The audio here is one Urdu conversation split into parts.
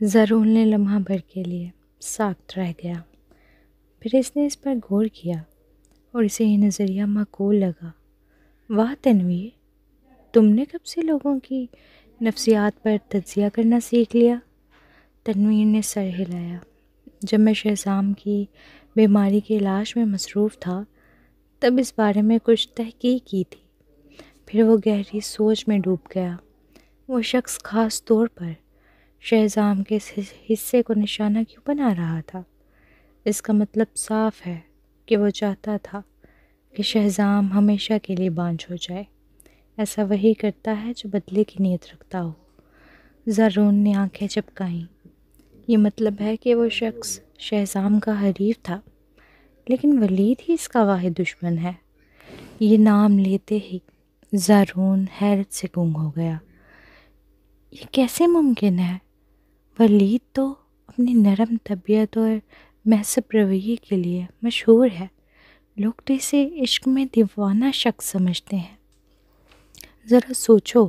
زارون نے لمحہ بھر کے لیے ساکت رہ گیا، پھر اس نے اس پر غور کیا اور اسے یہ نظریہ معقول لگا۔ واہ تنویر، تم نے کب سے لوگوں کی نفسیات پر تجزیہ کرنا سیکھ لیا؟ تنویر نے سر ہلایا۔ جب میں شہزام کی بیماری کے علاج میں مصروف تھا تب اس بارے میں کچھ تحقیق کی تھی، پھر وہ گہری سوچ میں ڈوب گیا۔ وہ شخص خاص طور پر شہزام کے اس حصے کو نشانہ کیوں بنا رہا تھا؟ اس کا مطلب صاف ہے کہ وہ چاہتا تھا کہ شہزام ہمیشہ کے لیے بانجھ ہو جائے۔ ایسا وہی کرتا ہے جو بدلے کی نیت رکھتا ہو۔ زارون نے آنکھیں چپکائیں۔ یہ مطلب ہے کہ وہ شخص شہزام کا حریف تھا، لیکن ولید ہی اس کا واحد دشمن ہے۔ یہ نام لیتے ہی زارون حیرت سے گنگ ہو گیا۔ یہ کیسے ممکن ہے؟ ولید تو اپنی نرم طبیعت اور مہذب رویے کے لیے مشہور ہے۔ لوگ تو اسے عشق میں دیوانہ شخص سمجھتے ہیں۔ ذرا سوچو،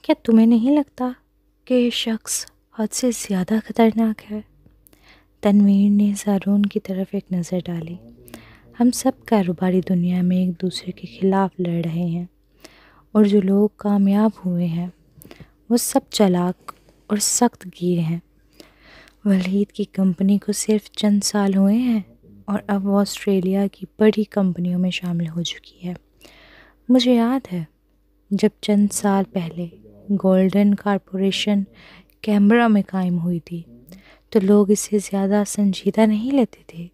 کیا تمہیں نہیں لگتا کہ یہ شخص حد سے زیادہ خطرناک ہے؟ تنویر نے زارون کی طرف ایک نظر ڈالی۔ ہم سب کاروباری دنیا میں ایک دوسرے کے خلاف لڑ رہے ہیں، اور جو لوگ کامیاب ہوئے ہیں وہ سب چالاک اور سخت گیر ہیں۔ ولید کی کمپنی کو صرف چند سال ہوئے ہیں اور اب وہ آسٹریلیا کی بڑی کمپنیوں میں شامل ہو چکی ہے۔ مجھے یاد ہے جب چند سال پہلے گولڈن کارپوریشن کینبرا میں قائم ہوئی تھی تو لوگ اسے زیادہ سنجیدہ نہیں لیتے تھے،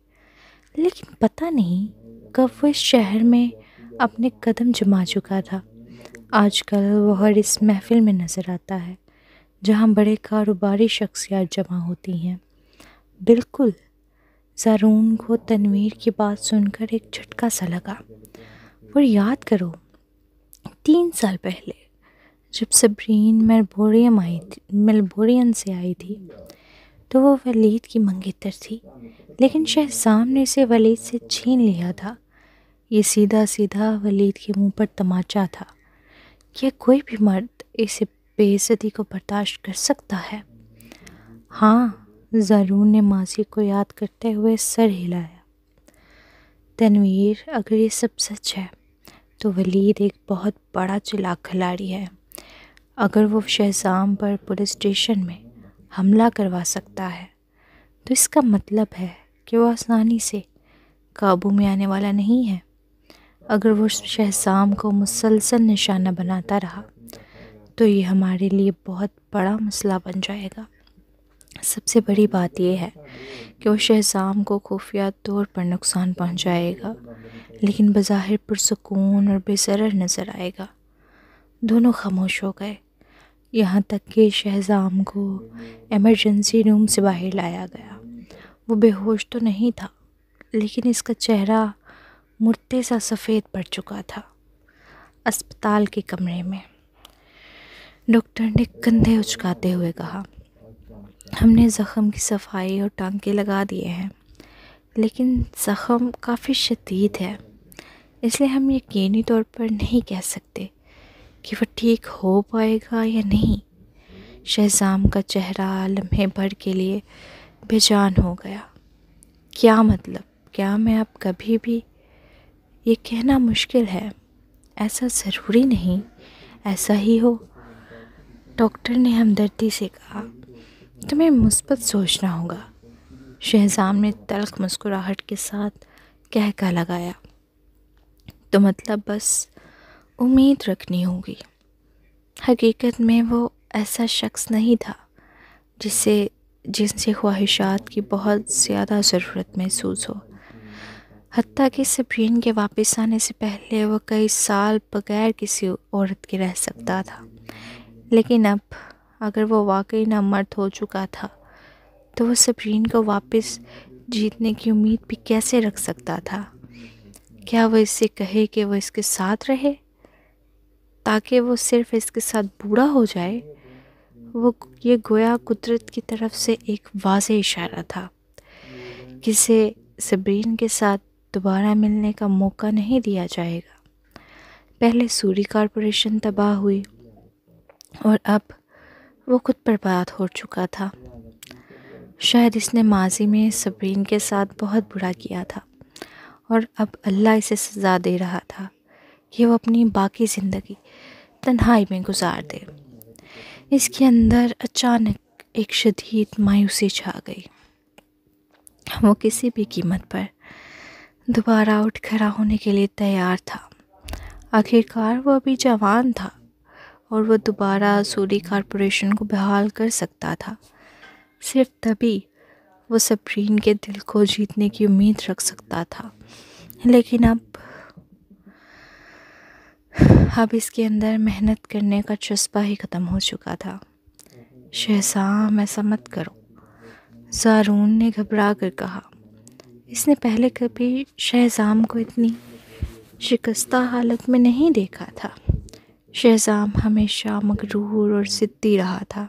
لیکن پتہ نہیں کب وہ اس شہر میں اپنے قدم جما چکا تھا۔ آج کل وہ ہر اس محفل میں نظر آتا ہے جہاں بڑے کاروباری شخصیات جمع ہوتی ہیں۔ بالکل، زارون کو تنویر کی بات سن کر ایک جھٹکا سا لگا۔ اور یاد کرو، 3 سال پہلے جب صبرین میلبورن سے آئی تھی تو وہ ولید کی منگیتر تھی، لیکن شہزام نے اسے ولید سے چھین لیا تھا۔ یہ سیدھا سیدھا ولید کے منہ پر تماچا تھا۔ کیا کوئی بھی مرد اسے بے عزتی کو برداشت کر سکتا ہے؟ ہاں، زارون نے ماضی کو یاد کرتے ہوئے سر ہلایا۔ تنویر، اگر یہ سب سچ ہے تو ولید ایک بہت بڑا چالاک کھلاڑی ہے۔ اگر وہ شہزام پر پولیس اسٹیشن میں حملہ کروا سکتا ہے تو اس کا مطلب ہے کہ وہ آسانی سے قابو میں آنے والا نہیں ہے۔ اگر وہ شہزام کو مسلسل نشانہ بناتا رہا تو یہ ہمارے لیے بہت بڑا مسئلہ بن جائے گا۔ سب سے بڑی بات یہ ہے کہ وہ شہزام کو خفیہ طور پر نقصان پہنچائے گا، لیکن بظاہر پرسکون اور بے ضرر نظر آئے گا۔ دونوں خاموش ہو گئے، یہاں تک کہ شہزام کو ایمرجنسی روم سے باہر لایا گیا۔ وہ بے ہوش تو نہیں تھا، لیکن اس کا چہرہ مرتے سا سفید پڑ چکا تھا۔ اسپتال کے کمرے میں ڈاکٹر نے کندھے اچکاتے ہوئے کہا، ہم نے زخم کی صفائی اور ٹانکے لگا دیے ہیں، لیکن زخم کافی شدید ہے، اس لیے ہم یقینی طور پر نہیں کہہ سکتے کہ وہ ٹھیک ہو پائے گا یا نہیں۔ شہزام کا چہرہ لمحے بھر کے لیے بے جان ہو گیا۔ کیا مطلب؟ کیا میں اب کبھی بھی؟ یہ کہنا مشکل ہے، ایسا ضروری نہیں ایسا ہی ہو۔ ڈاکٹر نے ہمدردی سے کہا، تمہیں مثبت سوچنا ہوگا۔ شہزام نے تلخ مسکراہٹ کے ساتھ کہکا لگایا، تو مطلب بس امید رکھنی ہوگی۔ حقیقت میں وہ ایسا شخص نہیں تھا جن سے خواہشات کی بہت زیادہ ضرورت محسوس ہو۔ حتیٰ کہ صبرین کے واپس آنے سے پہلے وہ کئی سال بغیر کسی عورت کے رہ سکتا تھا، لیکن اب اگر وہ واقعی نامرد ہو چکا تھا تو وہ صبرین کو واپس جیتنے کی امید بھی کیسے رکھ سکتا تھا؟ کیا وہ اس سے کہے کہ وہ اس کے ساتھ رہے تاکہ وہ صرف اس کے ساتھ بوڑھا ہو جائے؟ یہ گویا قدرت کی طرف سے ایک واضح اشارہ تھا کہ اسے صبرین کے ساتھ دوبارہ ملنے کا موقع نہیں دیا جائے گا۔ پہلے سوری کارپوریشن تباہ ہوئی اور اب وہ خود برباد ہو چکا تھا۔ شاید اس نے ماضی میں صبرین کے ساتھ بہت برا کیا تھا اور اب اللہ اسے سزا دے رہا تھا کہ وہ اپنی باقی زندگی تنہائی میں گزار دے۔ اس کے اندر اچانک ایک شدید مایوسی چھا گئی۔ وہ کسی بھی قیمت پر دوبارہ اٹھ کھڑا ہونے کے لیے تیار تھا۔ آخرکار وہ ابھی جوان تھا اور وہ دوبارہ سوری کارپوریشن کو بحال کر سکتا تھا۔ صرف تبھی وہ صبرین کے دل کو جیتنے کی امید رکھ سکتا تھا، لیکن اب اس کے اندر محنت کرنے کا جذبہ ہی ختم ہو چکا تھا۔ شہزام ایسا مت کرو، زارون نے گھبرا کر کہا۔ اس نے پہلے کبھی شہزام کو اتنی شکستہ حالت میں نہیں دیکھا تھا۔ شہزام ہمیشہ مغرور اور ضدی رہا تھا،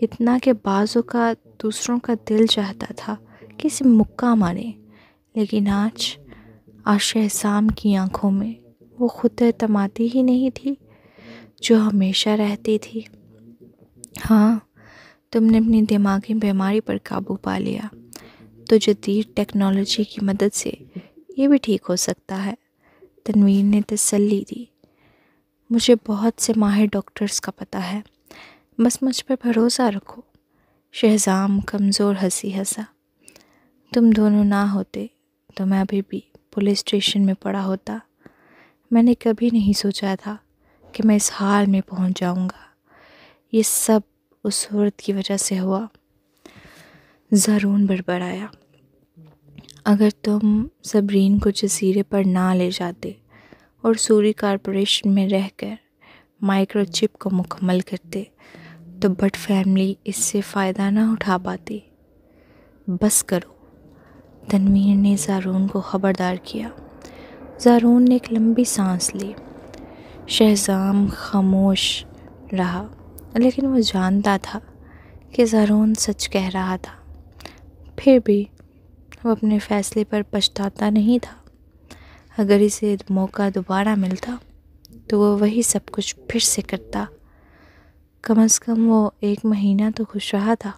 اتنا کہ بعض اوقات دوسروں کا دل چاہتا تھا کہ اسے مکہ مارے، لیکن آج شہزام کی آنکھوں میں وہ خود اعتمادی ہی نہیں تھی جو ہمیشہ رہتی تھی۔ ہاں، تم نے اپنی دماغی بیماری پر قابو پا لیا تو جدید ٹیکنالوجی کی مدد سے یہ بھی ٹھیک ہو سکتا ہے، تنویر نے تسلی دی۔ مجھے بہت سے ماہر ڈاکٹرز کا پتہ ہے، بس مجھ پر بھروسہ رکھو۔ شہزام کمزور ہنسی ہنسا۔ تم دونوں نہ ہوتے تو میں ابھی بھی پولیس اسٹیشن میں پڑا ہوتا۔ میں نے کبھی نہیں سوچا تھا کہ میں اس حال میں پہنچ جاؤں گا۔ یہ سب اس عورت کی وجہ سے ہوا۔ زارون بڑبڑایا۔ اگر تم صبرین کو جزیرے پر نہ لے جاتے اور سوری کارپوریشن میں رہ کر مائکرو چپ کو مکمل کرتے تو بٹ فیملی اس سے فائدہ نہ اٹھا پاتی۔ بس کرو، تنویر نے زارون کو خبردار کیا۔ زارون نے ایک لمبی سانس لی۔ شہزام خاموش رہا، لیکن وہ جانتا تھا کہ زارون سچ کہہ رہا تھا۔ پھر بھی وہ اپنے فیصلے پر پچھتاتا نہیں تھا۔ اگر اسے موقع دوبارہ ملتا تو وہ وہی سب کچھ پھر سے کرتا۔ کم از کم وہ 1 مہینہ تو خوش رہا تھا۔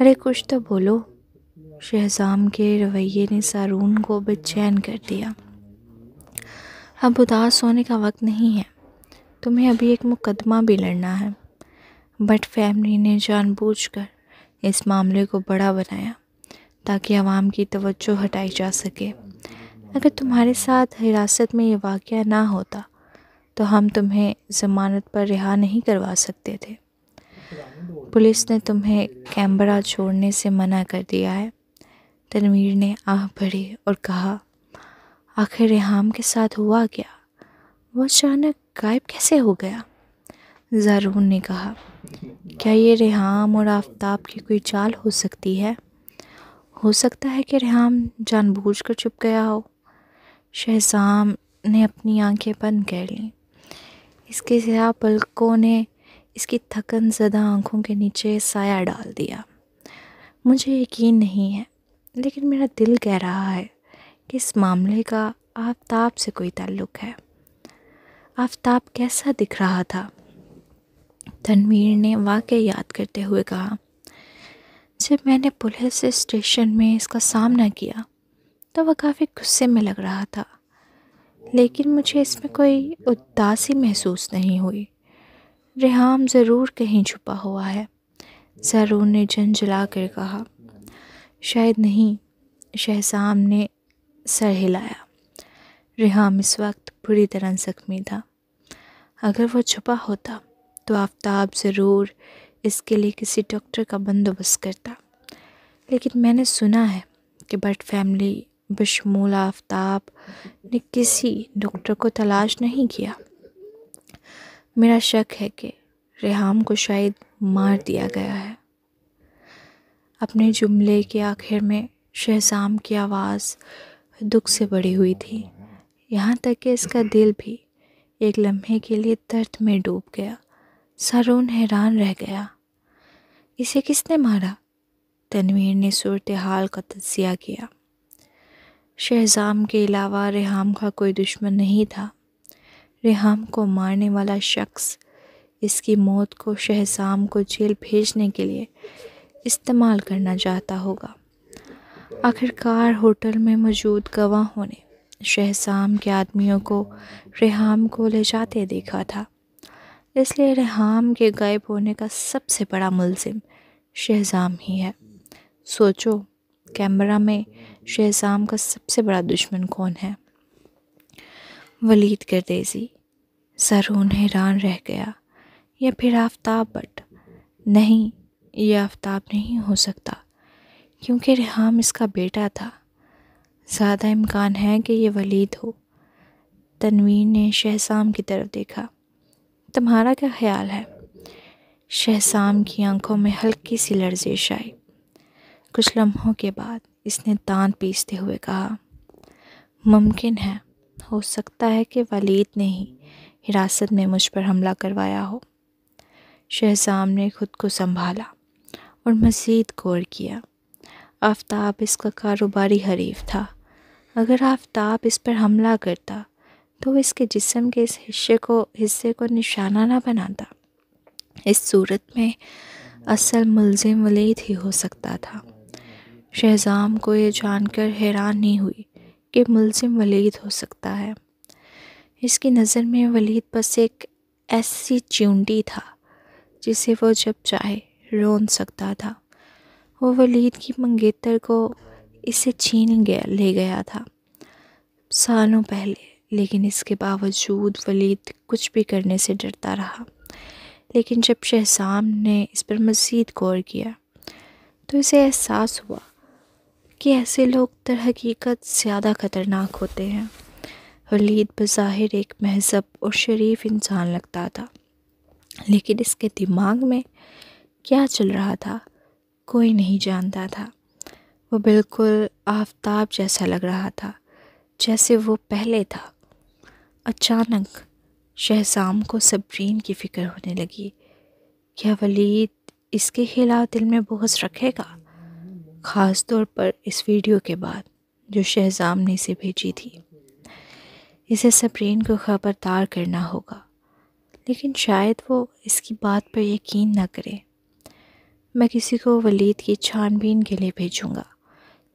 ارے کچھ تو بولو، شہزام کے رویے نے زارون کو بے چین کر دیا۔ اب اداس ہونے کا وقت نہیں ہے، تمہیں ابھی ایک مقدمہ بھی لڑنا ہے۔ بٹ فیملی نے جان بوجھ کر اس معاملے کو بڑا بنایا تاکہ عوام کی توجہ ہٹائی جا سکے۔ اگر تمہارے ساتھ حراست میں یہ واقعہ نہ ہوتا تو ہم تمہیں ضمانت پر رہا نہیں کروا سکتے تھے۔ پولیس نے تمہیں کینبرا چھوڑنے سے منع کر دیا ہے۔ تنویر نے آہ بھری اور کہا، آخر ریحام کے ساتھ ہوا کیا؟ وہ اچانک غائب کیسے ہو گیا؟ زارون نے کہا، کیا یہ ریحام اور آفتاب کی کوئی چال ہو سکتی ہے؟ ہو سکتا ہے کہ ریحام جان بوجھ کر چھپ گیا ہو۔ شہزام نے اپنی آنکھیں بند کر لیں۔ اس کے سیاہ پلکوں نے اس کی تھکن زدہ آنکھوں کے نیچے سایہ ڈال دیا۔ مجھے یقین نہیں ہے، لیکن میرا دل کہہ رہا ہے کہ اس معاملے کا آفتاب سے کوئی تعلق ہے۔ آفتاب کیسا دکھ رہا تھا؟ تنویر نے واقعہ یاد کرتے ہوئے کہا، جب میں نے پولیس اسٹیشن میں اس کا سامنا کیا تو وہ کافی غصے میں لگ رہا تھا، لیکن مجھے اس میں کوئی اداسی محسوس نہیں ہوئی۔ ریحام ضرور کہیں چھپا ہوا ہے، زارون نے جھنجھلا کر کہا۔ شاید نہیں، شہزام نے سر ہلایا۔ ریحام اس وقت بری طرح زخمی تھا۔ اگر وہ چھپا ہوتا تو آفتاب ضرور اس کے لیے کسی ڈاکٹر کا بندوبست کرتا، لیکن میں نے سنا ہے کہ بٹ فیملی بشمول آفتاب نے کسی ڈاکٹر کو تلاش نہیں کیا۔ میرا شک ہے کہ ریحام کو شاید مار دیا گیا ہے۔ اپنے جملے کے آخر میں شہزام کی آواز دکھ سے بڑھی ہوئی تھی، یہاں تک کہ اس کا دل بھی ایک لمحے کے لیے درد میں ڈوب گیا۔ زارون حیران رہ گیا۔ اسے کس نے مارا؟ تنویر نے صورتحال کا تجزیہ کیا۔ شہزام کے علاوہ ریحام کا کوئی دشمن نہیں تھا۔ ریحام کو مارنے والا شخص اس کی موت کو شہزام کو جیل بھیجنے کے لیے استعمال کرنا چاہتا ہوگا۔ آخرکار ہوٹل میں موجود گواہوں نے شہزام کے آدمیوں کو ریحام کو لے جاتے دیکھا تھا، اس لیے ریحام کے غائب ہونے کا سب سے بڑا ملزم شہزام ہی ہے۔ سوچو، کیمرہ میں شہزام کا سب سے بڑا دشمن کون ہے؟ ولید گردیزی۔ سارون حیران رہ گیا۔ یا پھر آفتاب بٹ؟ نہیں، یہ آفتاب نہیں ہو سکتا، کیونکہ ریحام اس کا بیٹا تھا۔ زیادہ امکان ہے کہ یہ ولید ہو۔ تنویر نے شہزام کی طرف دیکھا۔ تمہارا کیا خیال ہے؟ شہزام کی آنکھوں میں ہلکی سی لرزش آئی۔ کچھ لمحوں کے بعد اس نے دانت پیستے ہوئے کہا، ممکن ہے، ہو سکتا ہے کہ ولید نے ہی حراست میں مجھ پر حملہ کروایا ہو۔ شہزام نے خود کو سنبھالا اور مزید غور کیا۔ آفتاب اس کا کاروباری حریف تھا۔ اگر آفتاب اس پر حملہ کرتا تو اس کے جسم کے اس حصے کو نشانہ نہ بناتا۔ اس صورت میں اصل ملزم ولید ہی ہو سکتا تھا۔ شہزام کو یہ جان کر حیرانی ہوئی کہ ملزم ولید ہو سکتا ہے۔ اس کی نظر میں ولید بس ایک ایسی چیونٹی تھا جسے وہ جب چاہے رون سکتا تھا۔ وہ ولید کی منگیتر کو اسے چھین لے گیا تھا سالوں پہلے، لیکن اس کے باوجود ولید کچھ بھی کرنے سے ڈرتا رہا۔ لیکن جب شہزام نے اس پر مزید غور کیا تو اسے احساس ہوا کہ ایسے لوگ در حقیقت زیادہ خطرناک ہوتے ہیں۔ ولید بظاہر ایک مہذب اور شریف انسان لگتا تھا، لیکن اس کے دماغ میں کیا چل رہا تھا کوئی نہیں جانتا تھا۔ وہ بالکل آفتاب جیسا لگ رہا تھا جیسے وہ پہلے تھا۔ اچانک شہزام کو صبرین کی فکر ہونے لگی۔ کیا ولید اس کے خلاف دل میں بغض رکھے گا؟ خاص طور پر اس ویڈیو کے بعد جو شہزام نے اسے بھیجی تھی۔ اسے صبرین کو خبردار کرنا ہوگا، لیکن شاید وہ اس کی بات پر یقین نہ کرے۔ میں کسی کو ولید کی چھان بین کے لیے بھیجوں گا،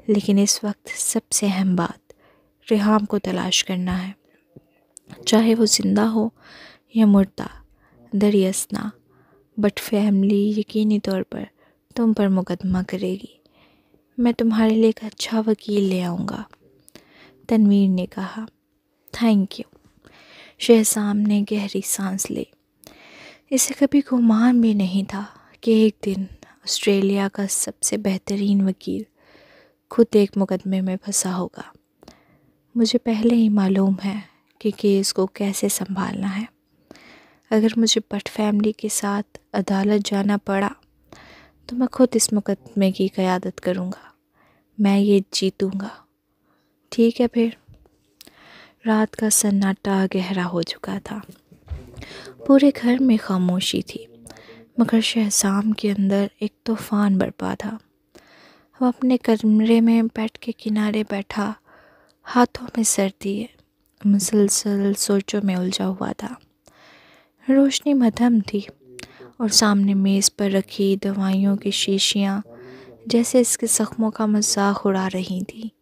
لیکن اس وقت سب سے اہم بات ریحام کو تلاش کرنا ہے، چاہے وہ زندہ ہو یا مردہ۔ دریاسنا بٹ فیملی یقینی طور پر تم پر مقدمہ کرے گی۔ میں تمہارے لیے ایک اچھا وکیل لے آؤں گا، تنویر نے کہا۔ Thank you. شہزام نے گہری سانس لی۔ اسے کبھی گمان بھی نہیں تھا کہ ایک دن آسٹریلیا کا سب سے بہترین وکیل خود ایک مقدمے میں پھنسا ہوگا۔ مجھے پہلے ہی معلوم ہے کہ کیس کو کیسے سنبھالنا ہے۔ اگر مجھے بٹ فیملی کے ساتھ عدالت جانا پڑا تو میں خود اس مقدمے کی قیادت کروں گا۔ میں یہ جیتوں گا۔ ٹھیک ہے پھر۔ رات کا سناٹا گہرا ہو چکا تھا۔ پورے گھر میں خاموشی تھی، مگر شہزام کے اندر ایک طوفان برپا تھا۔ وہ اپنے کمرے میں بیڈ کے کنارے بیٹھا، ہاتھوں میں سر دیے مسلسل سوچوں میں الجھا ہوا تھا۔ روشنی مدھم تھی اور سامنے میز پر رکھی دوائیوں کی شیشیاں جیسے اس کے زخموں کا مذاق اڑا رہی تھیں۔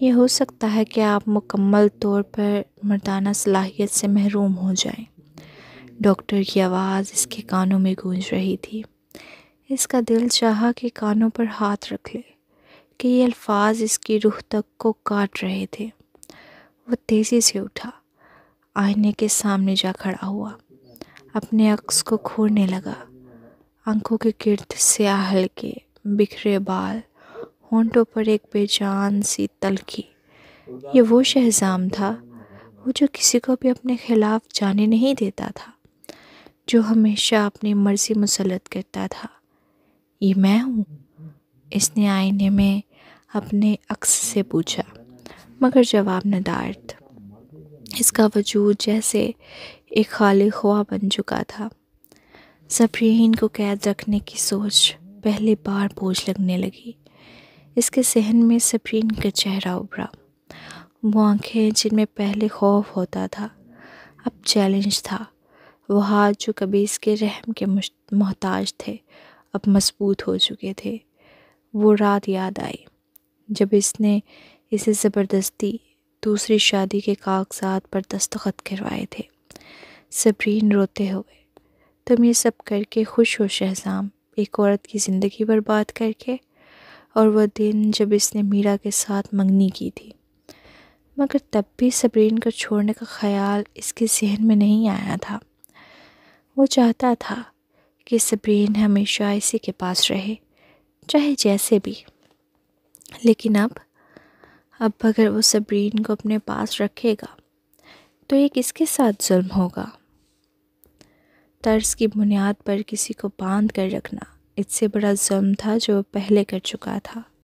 یہ ہو سکتا ہے کہ آپ مکمل طور پر مردانہ صلاحیت سے محروم ہو جائیں۔ ڈاکٹر کی آواز اس کے کانوں میں گونج رہی تھی۔ اس کا دل چاہا کہ کانوں پر ہاتھ رکھ لے کہ یہ الفاظ اس کی روح تک کو کاٹ رہے تھے۔ وہ تیزی سے اٹھا، آئینے کے سامنے جا کھڑا ہوا، اپنے عکس کو گھورنے لگا۔ آنکھوں کے گرد سیاہ حلقے، بکھرے بال، ہونٹوں پر ایک بے جان سی تلخی۔ یہ وہ شہزام تھا، وہ جو کسی کو بھی اپنے خلاف جانے نہیں دیتا تھا، جو ہمیشہ اپنی مرضی مسلط کرتا تھا۔ یہ میں ہوں؟ اس نے آئینے میں اپنے عکس سے پوچھا، مگر جواب ندارد۔ اس کا وجود جیسے ایک خالی خواہ بن چکا تھا۔ صبرین کو قید رکھنے کی سوچ پہلی بار بوجھ لگنے لگی۔ اس کے ذہن میں صبرین کا چہرہ ابھرا، وہ آنکھیں جن میں پہلے خوف ہوتا تھا اب چیلنج تھا۔ وہ ہاتھ جو کبھی اس کے رحم کے محتاج تھے اب مضبوط ہو چکے تھے۔ وہ رات یاد آئی جب اس نے اسے زبردستی دوسری شادی کے کاغذات پر دستخط کروائے تھے۔ صبرین روتے ہوئے، تم یہ سب کر کے خوش ہو شہزام، ایک عورت کی زندگی برباد کر کے؟ اور وہ دن جب اس نے میرا کے ساتھ منگنی کی تھی۔ مگر تب بھی صبرین کو چھوڑنے کا خیال اس کے ذہن میں نہیں آیا تھا۔ وہ چاہتا تھا کہ صبرین ہمیشہ اسی کے پاس رہے، چاہے جیسے بھی۔ لیکن اب اگر وہ صبرین کو اپنے پاس رکھے گا تو یہ کس کے ساتھ ظلم ہوگا؟ طرز کی بنیاد پر کسی کو باندھ کر رکھنا اس سے بڑا ظلم تھا جو وہ پہلے کر چکا تھا۔